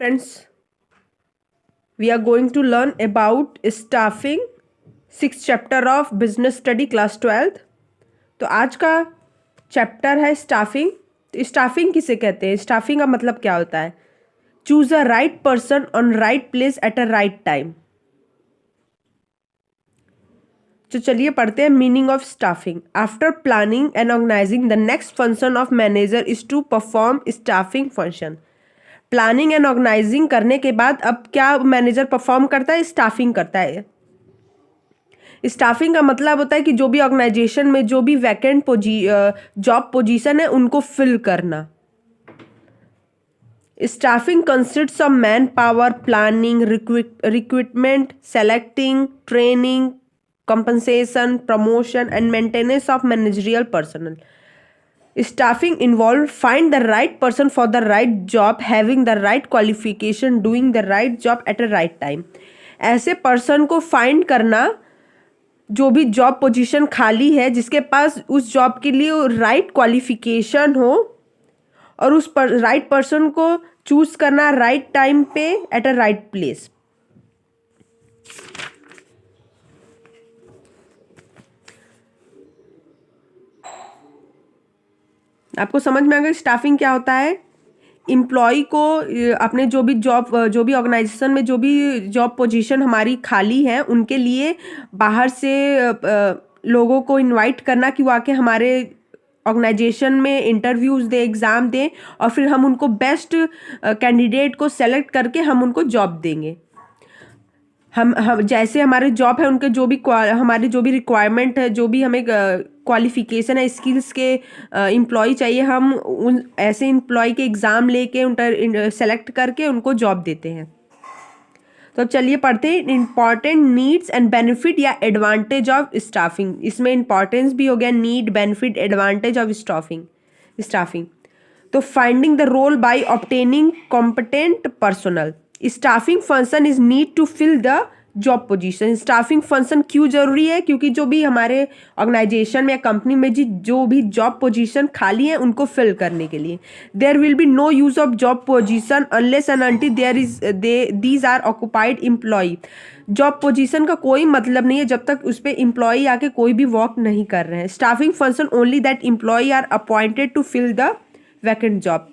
Friends, we are going to learn about staffing, 6th chapter of business study class 12th। तो आज का chapter है staffing. तो staffing किसे कहते हैं? स्टाफिंग का मतलब क्या होता है? Choose a right person on right place at a right time. तो चलिए पढ़ते हैं meaning of staffing. After planning and organising the next function of manager is to perform staffing function. Planning and organising करने के बाद अब क्या manager perform करता है? स्टाफिंग करता है। स्टाफिंग का मतलब होता है कि जो भी ऑर्गेनाइजेशन में जो भी वैकेंट जॉब पोजीशन है उनको फिल करना। Staffing consists of man power, planning, recruitment, selecting, training, compensation, promotion and maintenance of managerial personnel. Staffing involved find the right person for the right job, having the right qualification, doing the right job at a right time. ऐसे person को find करना जो भी job position खाली है, जिसके पास उस job के लिए राइट क्वालिफिकेशन हो, और उस राइट पर्सन को चूज करना राइट टाइम पे एट अ राइट प्लेस। आपको समझ में आ गया स्टाफिंग क्या होता है? एम्प्लॉय को अपने जो भी ऑर्गेनाइजेशन में जो भी जॉब पोजीशन हमारी खाली है उनके लिए बाहर से लोगों को इनवाइट करना कि वो आके हमारे ऑर्गेनाइजेशन में इंटरव्यूज़ दे, एग्ज़ाम दें, और फिर हम उनको बेस्ट कैंडिडेट को सेलेक्ट करके हम उनको जॉब देंगे। हम जैसे हमारे जॉब है उनके हमारे जो भी रिक्वायरमेंट है, जो भी हमें क्वालिफिकेशन है, स्किल्स के एम्प्लॉय चाहिए, हम उन ऐसे एम्प्लॉय के एग्ज़ाम लेके उनका सेलेक्ट करके उनको जॉब देते हैं। तो अब चलिए पढ़ते हैं इंपॉर्टेंट नीड्स एंड बेनिफिट या एडवांटेज ऑफ स्टाफिंग। इसमें इंपॉर्टेंस भी हो गया, need, benefit, advantage of staffing. तो finding the role by obtaining competent personal. Staffing function is need to fill the job position. Staffing function क्यों जरूरी है? क्योंकि जो भी हमारे ऑर्गेनाइजेशन में या कंपनी में जो भी जॉब पोजीशन खाली है उनको फिल करने के लिए। There will be no use of job position unless and until these are occupied employ. Job position का कोई मतलब नहीं है जब तक उस पर एम्प्लॉय आके कोई भी वर्क नहीं कर रहे हैं। Staffing function only that employ are appointed to fill the vacant job.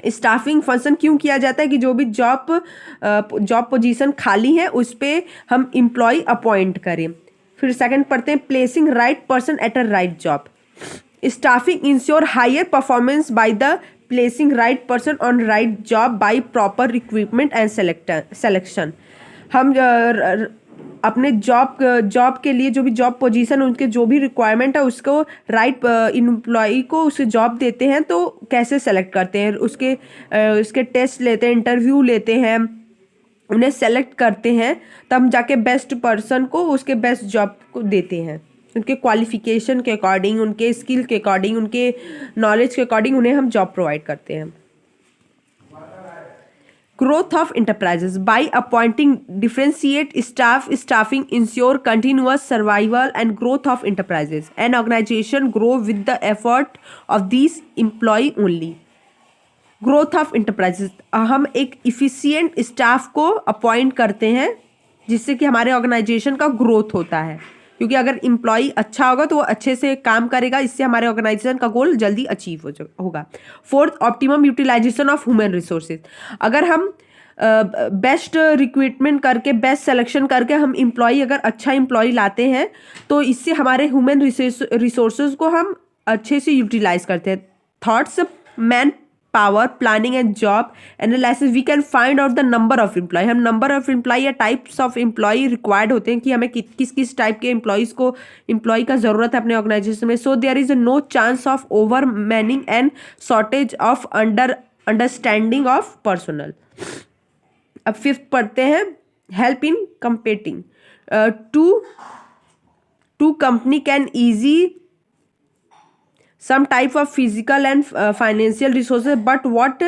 Staffing function क्यों किया जाता है? कि जो भी जॉब पोजीशन खाली है उस पर हम एम्प्लॉय अपॉइंट करें। फिर सेकंड पढ़ते हैं placing right person at a right job. Staffing ensure higher performance by the placing right person on right job by proper recruitment and selection. हम अपने जॉब के लिए जो भी जॉब पोजीशन उनके जो भी रिक्वायरमेंट है उसको राइट एम्प्लॉय को उसे जॉब देते हैं। तो कैसे सेलेक्ट करते हैं? उसके टेस्ट लेते हैं, इंटरव्यू लेते हैं, उन्हें सेलेक्ट करते हैं, तब जाके बेस्ट पर्सन को उसके बेस्ट जॉब को देते हैं। उनके क्वालिफिकेशन के अकॉर्डिंग, उनके स्किल के अकॉर्डिंग, उनके नॉलेज के अकॉर्डिंग उन्हें हम जॉब प्रोवाइड करते हैं। Growth of enterprises by appointing differentiate staffing ensure continuous survival and growth of enterprises. An organization grow with the effort of these employee only. Growth of enterprises, हम एक efficient staff को appoint करते हैं जिससे कि हमारे ऑर्गेनाइजेशन का growth होता है, क्योंकि अगर एम्प्लॉय अच्छा होगा तो वो अच्छे से काम करेगा, इससे हमारे ऑर्गेनाइजेशन का गोल जल्दी अचीव होगा। Fourth, optimum utilisation of human resources. अगर हम बेस्ट रिक्रूटमेंट करके, बेस्ट सिलेक्शन करके हम एम्प्लॉय अगर अच्छा एम्प्लॉय लाते हैं तो इससे हमारे ह्यूमन रिसोर्सेज को हम अच्छे से यूटिलाइज करते हैं। Thoughts, man power, planning and job analysis, we can find out the number of employ. हम नंबर ऑफ एम्प्लॉय या टाइप्स ऑफ एम्प्लॉय रिक्वायर्ड होते हैं कि हमें किस टाइप के एम्प्लॉय का जरूरत है अपने ऑर्गेनाइजेशन में। So there is no chance of over manning and shortage of understanding of personal. अब फिफ्थ पढ़ते हैं help in competing. To company can easy some type of physical and financial resources, but what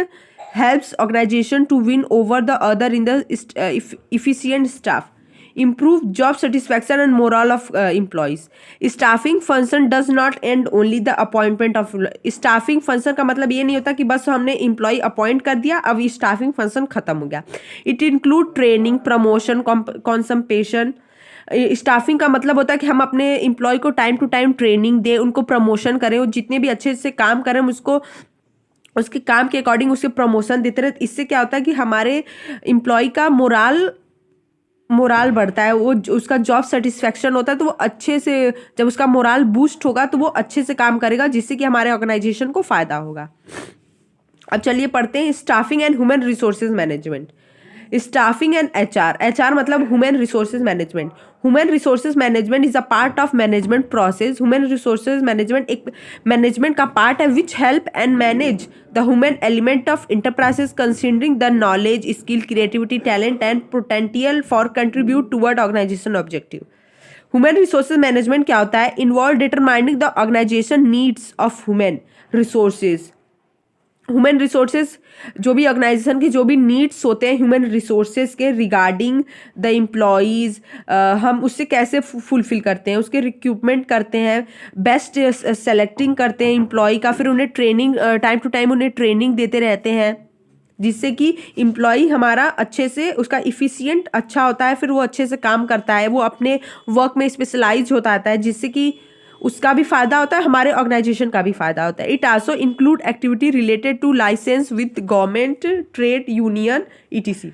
helps organization to win over the other in the efficient staff. improve job satisfaction and morale of employees. Staffing function does not end only the appointment of staffing function का मतलब ये नहीं होता कि बस हमने employ appoint कर दिया अब ये स्टाफिंग फंक्शन खत्म हो गया. It include training, promotion, compensation. Staffing का मतलब होता है कि हम अपने एम्प्लॉय को टाइम टू टाइम ट्रेनिंग दें, उनको प्रमोशन करें और जितने भी अच्छे से काम करें उसको उसके काम के अकॉर्डिंग उसके प्रमोशन देते रहे. इससे क्या होता है कि हमारे एम्प्लॉय का मोराल बढ़ता है, वो उसका जॉब सेटिस्फेक्शन होता है, तो वो अच्छे से जब उसका मोराल बूस्ट होगा तो वो अच्छे से काम करेगा जिससे कि हमारे ऑर्गेनाइजेशन को फ़ायदा होगा. अब चलिए पढ़ते हैं staffing and human resources management. Staffing and HR मतलब human resources management. Human resources management is a part of management process. Human resources management एक मैनेजमेंट का पार्ट है which help and manage the human element of enterprises considering the knowledge, skill, creativity, talent and potential for contribute toward organisation objective. ह्यूमन resources मैनेजमेंट क्या होता है? Involve determining the organisation needs of human resources. Human resources जो भी organisation के जो भी नीड्स होते हैं ह्यूमन रिसोर्सेज के रिगार्डिंग द एम्प्लॉयज़, हम उससे कैसे फुलफिल करते हैं, उसके रिक्रूटमेंट करते हैं, बेस्ट सेलेक्टिंग करते हैं एम्प्लॉय का, फिर उन्हें ट्रेनिंग टाइम टू टाइम उन्हें ट्रेनिंग देते रहते हैं जिससे कि एम्प्लॉय हमारा अच्छे से उसका इफ़िशिएंट अच्छा होता है, फिर वो अच्छे से काम करता है, वो अपने वर्क में स्पेशलाइज होता है जिससे कि उसका भी फ़ायदा होता है, हमारे ऑर्गेनाइजेशन का भी फ़ायदा होता है. It also include activity related to licence with government, trade union etc.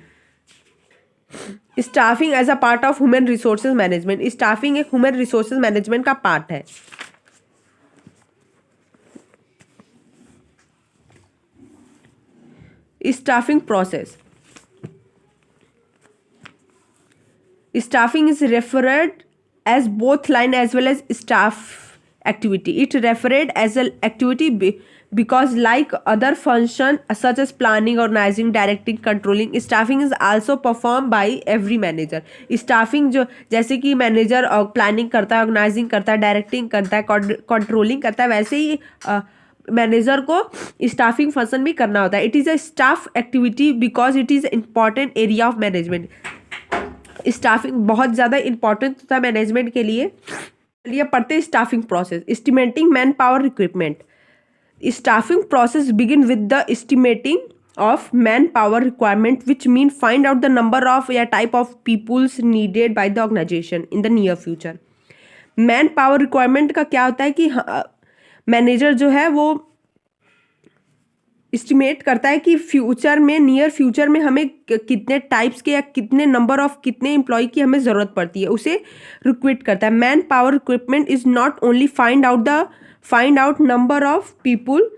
Staffing as a part of human resources management. Staffing एक ह्यूमन रिसोर्सेज मैनेजमेंट का पार्ट है. Staffing process. Staffing is referred as both line as well as staff activity. It referred as an activity because like other function such as planning, organizing, directing, controlling, staffing is also performed by every manager. Staffing जो जैसे कि manager planning करता है, organising करता है, directing करता है, controlling करता है, वैसे ही मैनेजर को स्टाफिंग फंक्शन भी करना होता है. It is a staff activity because it is important area of management. Staffing बहुत ज़्यादा इंपॉर्टेंट होता है मैनेजमेंट के लिए. चलिए पढ़ते हैं staffing process. Estimating man power recruitment. Staffing process begin with the estimating of man power requirement which mean find out the number of या type of peoples needed by the organisation in the near future. Man power requirement का क्या होता है कि manager जो है वो estimate करता है कि फ्यूचर में, नियर फ्यूचर में हमें कितने टाइप्स के या कितने नंबर ऑफ कितने एम्प्लॉय की हमें ज़रूरत पड़ती है, उसे रिक्रूट करता है. Man power recruitment is not only find out number of people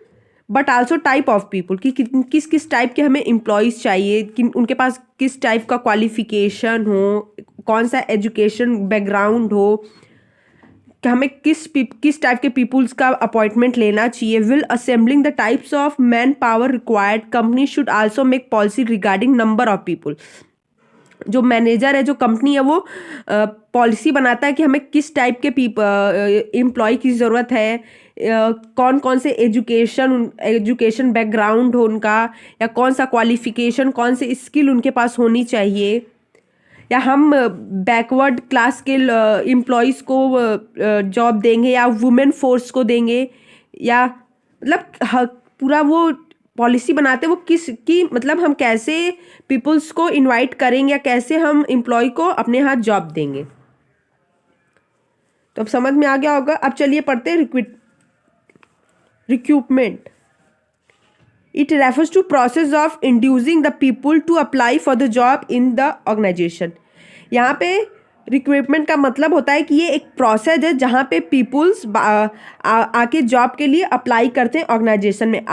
but also type of people कि किस किस टाइप के हमें एम्प्लॉयज़ चाहिए, कि उनके पास किस टाइप का क्वालिफिकेशन हो, कौन सा एजुकेशन बैकग्राउंड हो, कि हमें किस टाइप के पीपुल्स का अपॉइंटमेंट लेना चाहिए. Will assembling the types of man power required. Company should also make policy regarding number of people. जो मैनेजर है, जो कंपनी है, वो पॉलिसी बनाता है कि हमें किस टाइप के एम्प्लॉय की ज़रूरत है, कौन कौन से एजुकेशन बैकग्राउंड हो उनका, या कौन सा क्वालिफिकेशन, कौन से स्किल उनके पास होनी चाहिए, या हम बैकवर्ड क्लास के एम्प्लॉयज़ को जॉब देंगे या वुमेन फोर्स को देंगे, या मतलब पूरा वो पॉलिसी बनाते वो मतलब हम कैसे पीपल्स को इनवाइट करेंगे या कैसे हम एम्प्लॉय को अपने हाथ जॉब देंगे. तो अब समझ में आ गया होगा. अब चलिए पढ़ते हैं recruitment. It refers to process of inducing the people to apply for the job in the organization. यहाँ पे रिक्रूटमेंट का मतलब होता है कि ये एक प्रोसेस है जहाँ पे पीपुल्स आके जॉब के लिए अप्लाई करते हैं ऑर्गेनाइजेशन में.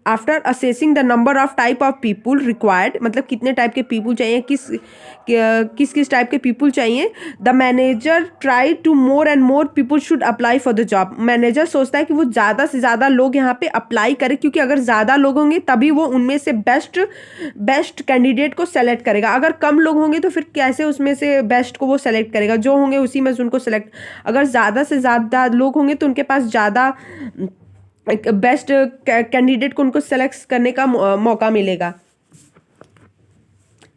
After assessing the number of type of people required, मतलब कितने टाइप के पीपुल चाहिए, किस टाइप के पीपुल चाहिए. The manager try to more and more people should apply for the job. Manager सोचता है कि वो ज़्यादा से ज़्यादा लोग यहाँ पे अप्लाई करें, क्योंकि अगर ज़्यादा लोग होंगे तभी वो उनमें से बेस्ट कैंडिडेट को सेलेक्ट करेगा. अगर कम लोग होंगे तो फिर कैसे उसमें से बेस्ट को वो सेलेक्ट करेगा, जो होंगे उसी में से उनको सेलेक्ट. अगर ज़्यादा से ज़्यादा लोग होंगे तो उनके पास ज़्यादा बेस्ट कैंडिडेट को उनको सेलेक्ट करने का मौका मिलेगा.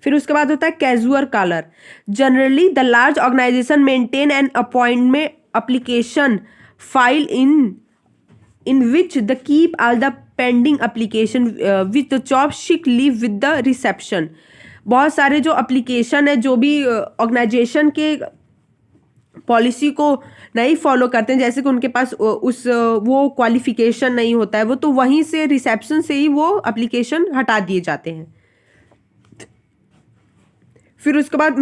फिर उसके बाद होता है casual caller. Generally the large organisation maintain an appointment application file in which the keep all the pending application with the job sick leave with the reception। बहुत सारे जो एप्लीकेशन है, जो भी ऑर्गेनाइजेशन के पॉलिसी को नहीं फॉलो करते हैं, जैसे कि उनके पास वो क्वालिफिकेशन नहीं होता है, वो तो वहीं से रिसेप्शन से ही वो एप्लीकेशन हटा दिए जाते हैं। फिर उसके बाद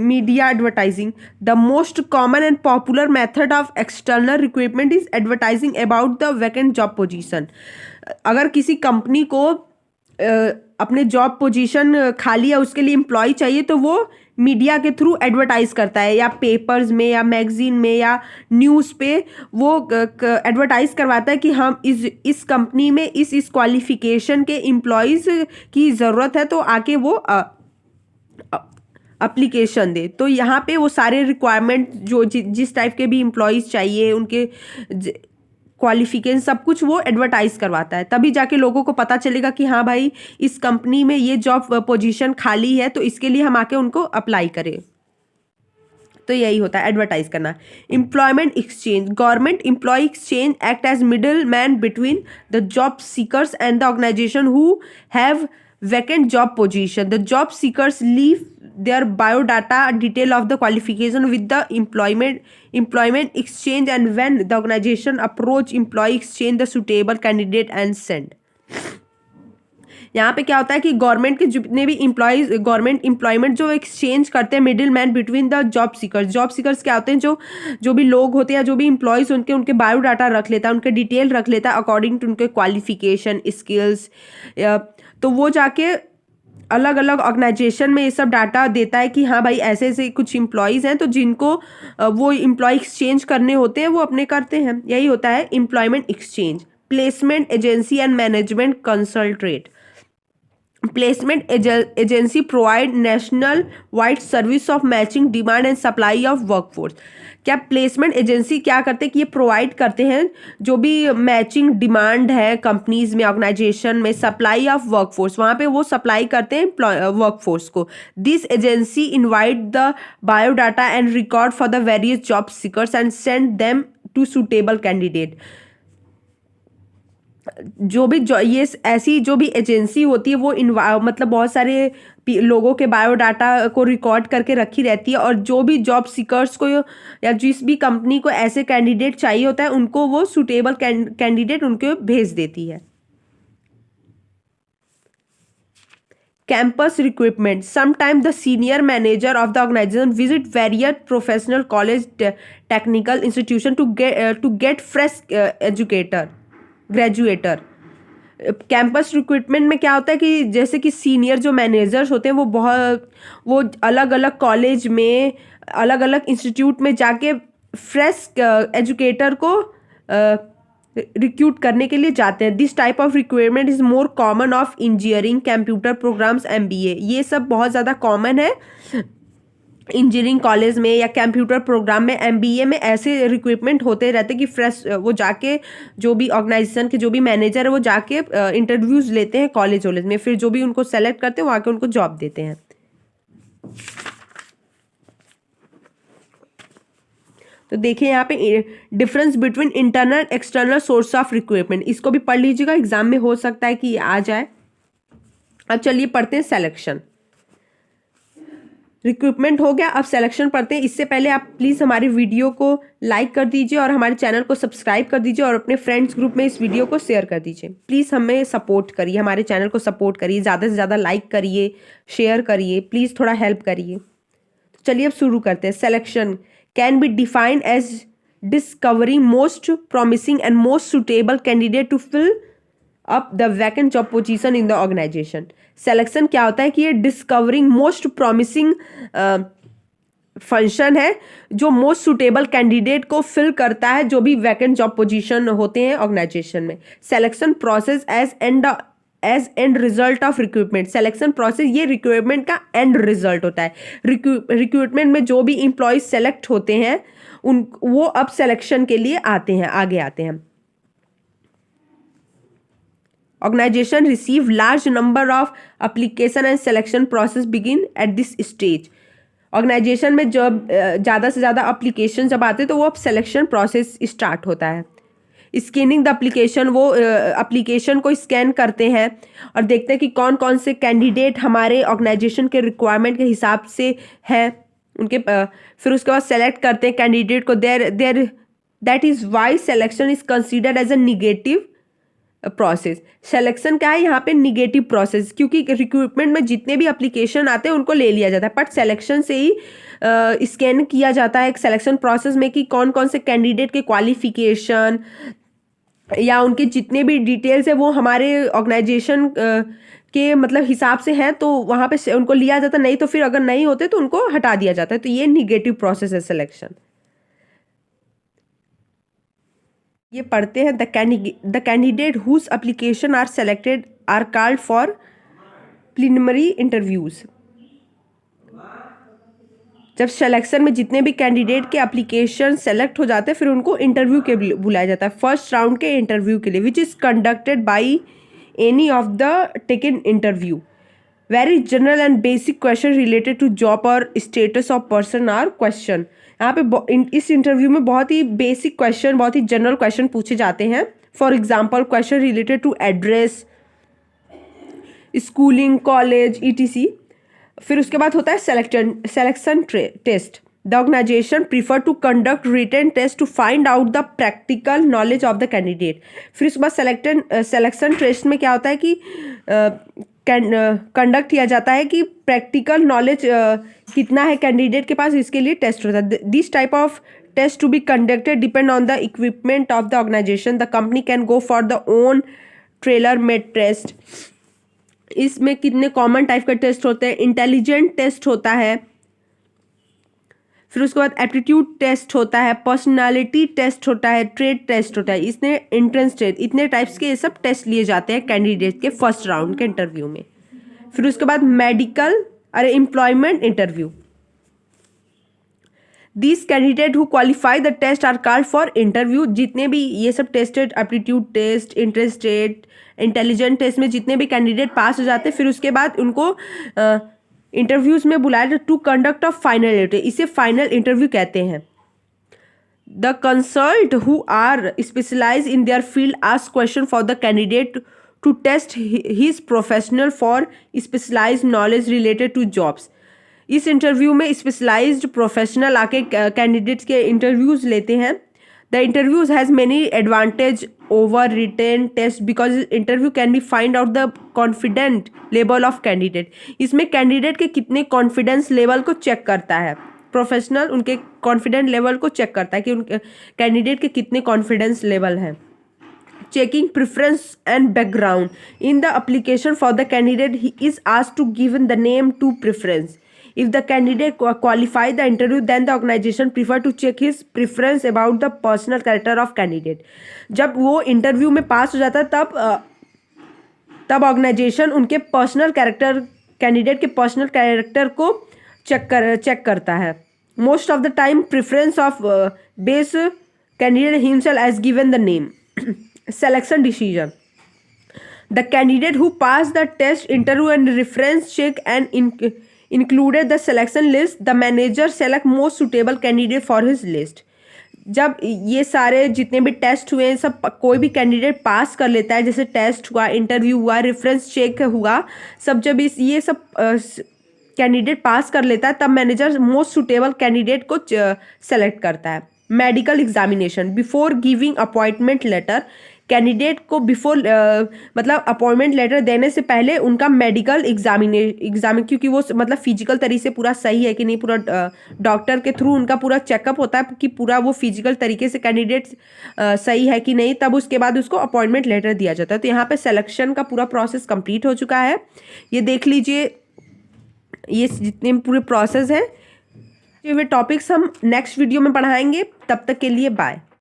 media advertising. The most common and popular method of external recruitment is advertising about the vacant job position. अगर किसी कंपनी को अपने जॉब पोजीशन खाली है, उसके लिए एम्प्लॉय चाहिए, तो वो मीडिया के थ्रू एडवर्टाइज करता है, या पेपर्स में या मैगजीन में या न्यूज़ पे वो एडवर्टाइज करवाता है कि हम इस कंपनी में इस क्वालिफिकेशन के एम्प्लॉयज़ की ज़रूरत है, तो आके वो एप्लीकेशन दे। तो यहाँ पे वो सारे रिक्वायरमेंट जो जिस टाइप के भी एम्प्लॉयज़ चाहिए, उनके क्वालिफिकेशन सब कुछ वो एडवर्टाइज करवाता है, तभी जाके लोगों को पता चलेगा कि हाँ भाई इस कंपनी में ये जॉब पोजीशन खाली है, तो इसके लिए हम आके उनको अप्लाई करें। तो यही होता है एडवर्टाइज करना। Employment exchange. Government employ exchange act as middle man between the job seekers and the organisation who have vacant job position. The job seekers leave their biodata detail of the qualification with the employment exchange, and when the organization approach employee exchange the suitable candidate and send। यहाँ पे क्या होता है कि government के जितने भी government employment जो एक्सचेंज करते हैं middle man between the job seekers क्या होते हैं, जो भी लोग होते हैं, जो भी एम्प्लॉयज़ उनके बायोडाटा रख लेता है, उनके डिटेल रख लेता है अकॉर्डिंग टू उनके क्वालिफिकेशन स्किल्स। तो वो जाके अलग अलग ऑर्गेनाइजेशन में ये सब डाटा देता है कि हाँ भाई ऐसे ऐसे कुछ एम्प्लॉयज़ हैं, तो जिनको वो एम्प्लॉय एक्सचेंज करने होते हैं वो अपने करते हैं। यही होता है employment exchange. Placement agency and management consultant. Placement agency provide national wide service of matching demand and supply of workforce. क्या प्लेसमेंट एजेंसी क्या करते हैं कि ये प्रोवाइड करते हैं जो भी मैचिंग डिमांड है कंपनीज में, ऑर्गेनाइजेशन में, सप्लाई ऑफ वर्कफोर्स, वहाँ पे वो सप्लाई करते हैं वर्कफोर्स को। This agency invite the biodata and record for the various job seekers and send them to suitable candidate. जो भी ये ऐसी जो भी एजेंसी होती है वो मतलब बहुत सारे लोगों के बायोडाटा को रिकॉर्ड करके रखी रहती है, और जो भी जॉब सीकर्स को या जिस भी कंपनी को ऐसे कैंडिडेट चाहिए होता है उनको वो सुटेबल कैंडिडेट उनको भेज देती है। Campus recruitment. Sometime the senior manager of the organisation visit various professional college technical institution to get fresh graduator. Campus recruitment में क्या होता है कि जैसे कि सीनियर जो मैनेजर्स होते हैं वो अलग अलग कॉलेज में, अलग अलग इंस्टीट्यूट में जाके फ्रेश एजुकेटर को रिक्रूट करने के लिए जाते हैं। This type of requirement is more common of engineering, computer programs, MBA। ये सब बहुत ज़्यादा कॉमन है इंजीनियरिंग कॉलेज में या कंप्यूटर प्रोग्राम में, MBA में ऐसे रिक्रूटमेंट होते रहते कि फ्रेश वो जाके जो भी ऑर्गेनाइजेशन के जो भी मैनेजर है वो जाके इंटरव्यूज़ लेते हैं कॉलेज में, फिर जो भी उनको सेलेक्ट करते हैं वो आके उनको जॉब देते हैं। तो देखिए यहाँ पे difference between internal external source of recruitment, इसको भी पढ़ लीजिएगा, एग्जाम में हो सकता है कि आ जाए। अब चलिए पढ़ते हैं सिलेक्शन। रिक्रूटमेंट हो गया, अब सिलेक्शन पढ़ते हैं। इससे पहले आप प्लीज़ हमारी वीडियो को लाइक कर दीजिए और हमारे चैनल को सब्सक्राइब कर दीजिए और अपने फ्रेंड्स ग्रुप में इस वीडियो को शेयर कर दीजिए। प्लीज़ हमें सपोर्ट करिए, हमारे चैनल को सपोर्ट करिए, ज़्यादा से ज़्यादा लाइक करिए, शेयर करिए, प्लीज़ थोड़ा हेल्प करिए। तो चलिए अब शुरू करते हैं। Selection can be defined as discovering most promising and most suitable candidate to fill up the vacant job position in the organisation. Selection क्या होता है कि ये डिस्कवरिंग मोस्ट प्रॉमिसिंग फंक्शन है जो मोस्ट सुटेबल कैंडिडेट को फिल करता है जो भी वैकेंट जॉब पोजीशन होते हैं ऑर्गेनाइजेशन में। Selection process as end result of recruitment. Selection process ये रिक्रूटमेंट का एंड रिजल्ट होता है। रिक्रूटमेंट में जो भी एम्प्लॉयज सेलेक्ट होते हैं वो अब सिलेक्शन के लिए आते हैं, आगे आते हैं। Organisation receive large number of application and selection process begin at this stage. Organisation में जब ज़्यादा से ज़्यादा एप्लीकेशन जब आते हैं तो वो अब सिलेक्शन प्रोसेस स्टार्ट होता है। स्कैनिंग द एप्लीकेशन, वो एप्लीकेशन को स्कैन करते हैं और देखते हैं कि कौन कौन से कैंडिडेट हमारे ऑर्गेनाइजेशन के रिक्वायरमेंट के हिसाब से हैं उनके। फिर उसके बाद सेलेक्ट करते हैं कैंडिडेट को। There that is why selection is considered as a negative process. Selection क्या है यहाँ पे? निगेटिव प्रोसेस, क्योंकि रिक्रूटमेंट में जितने भी एप्लीकेशन आते हैं उनको ले लिया जाता है, बट सिलेक्शन से ही स्कैन किया जाता है एक सिलेक्शन प्रोसेस में कि कौन कौन से कैंडिडेट के क्वालिफिकेशन या उनके जितने भी डिटेल्स है वो हमारे ऑर्गेनाइजेशन के मतलब हिसाब से हैं, तो वहाँ पे उनको लिया जाता। नहीं तो फिर अगर नहीं होते तो उनको हटा दिया जाता है। तो ये निगेटिव प्रोसेस है सिलेक्शन। ये पढ़ते हैं। The candidate whose application are selected are called for preliminary interviews. जब सिलेक्शन में जितने भी कैंडिडेट के एप्लीकेशन सेलेक्ट हो जाते हैं फिर उनको इंटरव्यू के बुलाया जाता है, फर्स्ट राउंड के इंटरव्यू के लिए, which is conducted by any of the taken interview. Very general and basic question related to job और status of person are question. यहाँ पे इस इंटरव्यू में बहुत ही बेसिक क्वेश्चन, बहुत ही जनरल क्वेश्चन पूछे जाते हैं। For example question related to address, schooling, college, ETC। फिर उसके बाद होता है selection test. The organisation prefer to conduct written test to find out the practical knowledge of the candidate. फिर उसके बाद सेलेक्शन टेस्ट में क्या होता है कि कंडक्ट किया जाता है कि प्रैक्टिकल नॉलेज कितना है कैंडिडेट के पास, इसके लिए टेस्ट होता है। This type of test to be conducted depend on the equipment of the organisation. The company can go for the own trailer made test. इसमें कितने कॉमन टाइप का टेस्ट होते हैं? इंटेलिजेंट टेस्ट होता है, फिर उसके बाद एप्टीट्यूड टेस्ट होता है, पर्सनालिटी टेस्ट होता है, ट्रेड टेस्ट होता है, इसने एंट्रेंस टेस्ट, इतने टाइप्स के ये सब टेस्ट लिए जाते हैं कैंडिडेट के फर्स्ट राउंड के इंटरव्यू में। फिर उसके बाद medical employment interview. This candidate who qualify the test are called for interview. जितने भी ये सब tested, aptitude test, interest test, intelligent test में जितने भी कैंडिडेट पास हो जाते हैं फिर उसके बाद उनको इंटरव्यूज में बुलाया to conduct of final interview. इसे फाइनल इंटरव्यू कहते हैं। The consult who are specialise in their field ask question for the candidate to test his professional for specialised knowledge related to jobs. इस interview में specialised professional आके candidates के interviews लेते हैं। The interviews has many advantage over written test because interview can be find out the confident level of candidate. इसमें candidate के कितने confidence level को चेक करता है। प्रोफेशनल उनके कॉन्फिडेंट लेवल को चेक करता है कि उनके कैंडिडेट के कितने कॉन्फिडेंस लेवल हैं। Checking preference and background in the application for the candidate he is asked to given the name to preference. If the candidate qualify the interview, then the organization prefer to check his preference about the personal character of candidate. जब वो interview में पास हो जाता है तब organisation उनके personal character, candidate के personal character को चेक करता है। Most of the time preference of base candidate himself as given the name. Selection decision the candidate who pass the test, interview and reference check and included the selection list, the manager select most suitable candidate for his list. जब ये सारे जितने भी test हुए सब कोई भी candidate pass कर लेता है, जैसे टेस्ट हुआ, इंटरव्यू हुआ, रेफरेंस चेक हुआ, सब जब ये सब कैंडिडेट पास कर लेता है तब मैनेजर मोस्ट सुटेबल कैंडिडेट को सेलेक्ट करता है। Medical examination before giving appointment letter. Candidate को बिफोर मतलब अपॉइंटमेंट लेटर देने से पहले उनका मेडिकल एग्जाम क्योंकि वो मतलब फिजिकल तरीके से पूरा सही है कि नहीं, पूरा डॉक्टर के थ्रू उनका पूरा चेकअप होता है कि पूरा वो फिजिकल तरीके से कैंडिडेट सही है कि नहीं, तब उसके बाद उसको अपॉइंटमेंट लेटर दिया जाता है। तो यहाँ पे सिलेक्शन का पूरा प्रोसेस कंप्लीट हो चुका है। ये देख लीजिए, ये जितने पूरे प्रोसेस है, ये टॉपिक्स हम नेक्स्ट वीडियो में पढ़ाएंगे। तब तक के लिए बाय।